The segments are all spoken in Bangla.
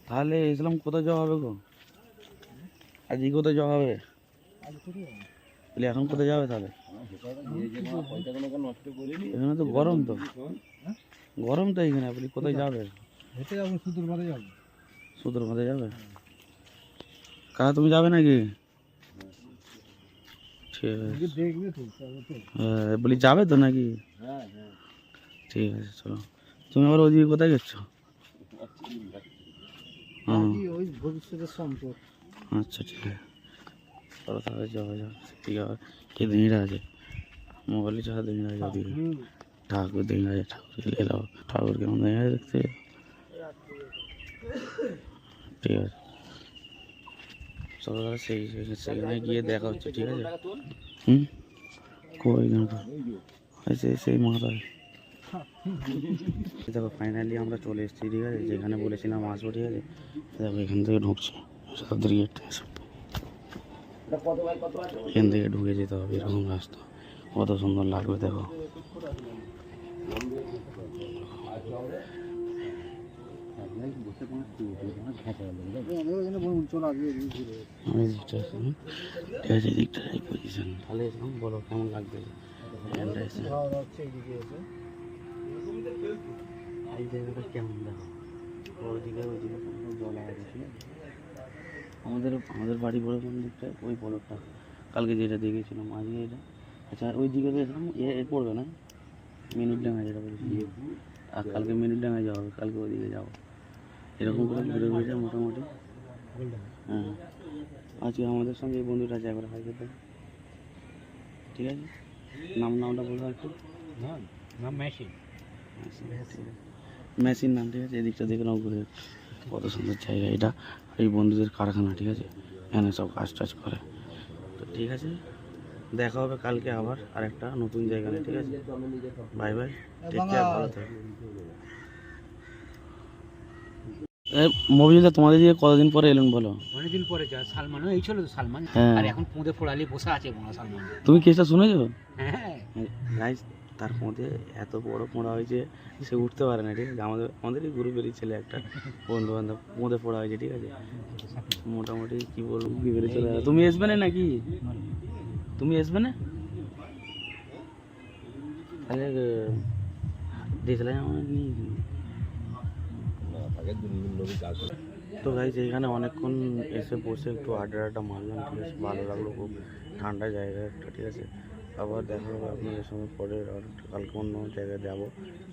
তাহলে ইসলাম কোথায় যাওয়া হবে গো? আজকে কোথায় যাওয়া হবে? এখন কোথায় যাবে তাহলে? এখানে তো গরম, তো গরম তো এখানে, আপনি কোথায় যাবে? হেঁটে যাবো, সুদূর বাদে যাবো। সুদূর বাদে যাবে? কাকা তুমি যাবে নাকি? ঠিক আছে, দেখবে তো। বলি যাবে তো নাকি? ঠিক আছে চলো। তুমি আবার ওইদিকে কোথায় গেছো? ওই ভবিষ্যতের সম্পদ। আচ্ছা ঠিক আছে, চলো তাহলে যাওয়া যাক। ঠিক আছে, কে দিনটা আছে মোবাইলে ছাড়া দিনটা আছে ওদিকে। ঠাকুর দিনটা আছে, ঠাকুর এলাও, ঠাকুর কেমন দিনটা দেখতে। ঠিক আছে চলো তাহলে সেখানে গিয়ে দেখা হচ্ছে। ঠিক আছে। কই গাঁটা সেই মাথায় দেখো, ফাইনালি আমরা চলে এসেছি। ঠিক আছে, যেখানে বলেছিলাম আসবো। ঠিক আছে, দেখো এখান থেকে ঢুকছি, সাদের গেট থেকে সব এখান থেকে ঢুকে যেতে হবে। এরকম রাস্তা কত সুন্দর লাগবে দেখো। ঠিক আছে, এদিকটা পজিশন তাহলে এরকম বলো কেমন লাগবে? এই জায়গাটা কেমন দেখো, ওইদিকে জল আছে। ঠিক আছে, আমাদের বাড়ি বড় কোন দিকটা? ওই বড়টা কালকে যেটা দেখেছিলাম আজকে এটা। আচ্ছা ওই দিকে গেছিলাম, এর পড়বে না মিনিট ডাঙায় যেটা বলেছি। আর কালকে মিনিট ডাঙায় যাওয়া হবে, কালকে ওইদিকে যাবো। এরকম করে ঘুরে ঘুরে যায় মোটামুটি। হ্যাঁ, আজকে আমাদের সঙ্গে এই বন্ধুটা আছে, একবার হাই করতে। ঠিক আছে, নামটা বলবো একটু। নাম মেশিন। মেশিন নাম। ঠিক আছে, এদিকটা দেখলাম ঘুরে, কত সুন্দর জায়গা এটা। এই বন্ধুদের কারখানা। ঠিক আছে, এখানে সব কাজ টাজ করে। তো ঠিক আছে, দেখা হবে কালকে আবার আরেকটা নতুন জায়গা নিয়ে। ঠিক আছে, বাই বাই, টেক কেয়ার, ভালো থাকো। মবিজুদা তোমাদের দিকে কতদিন পরে এলেন বলো? অনেকদিন পরে যা সালমানও এই ছিল তো, সালমান। আর এখন পুঁদে ফোড়ালি বসে আছে মনে সালমান। তুমি কেসটা শুনেছো? হ্যাঁ গাইস, তার মধ্যে এত বড় পোড়া হয়েছে সে উঠতে পারে না। ঠিক আছে, আমাদেরই গ্রুপেরই ছেলে একটা বন্ধু বান্ধব মধ্যে পড়া হয়েছে। ঠিক আছে, মোটামুটি কি বলবো, কি বেড়ে চলে যাবে। তুমি আসবে না নাকি? তুমি আসবে না? তাহলে দেখলে আমার নিয়ে। তো গাইস, এইখানে অনেকক্ষণ এসে বসে একটু আড্ডা মারলাম। ঠিক আছে, ভালো লাগলো খুব, ঠান্ডা জায়গা একটা। ঠিক আছে, আবার দেখা হবে আপনাদের সঙ্গে পরে, আর কালকে অন্য জায়গায় যাবো,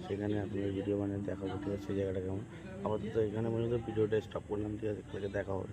সেখানে আপনাদের ভিডিও বানিয়ে দেখাবো। ঠিক আছে, সেই জায়গাটা কেমন। আপাতত এখানে পর্যন্ত ভিডিওটা স্টপ করলাম। ঠিক আছে, কালকে দেখা হবে।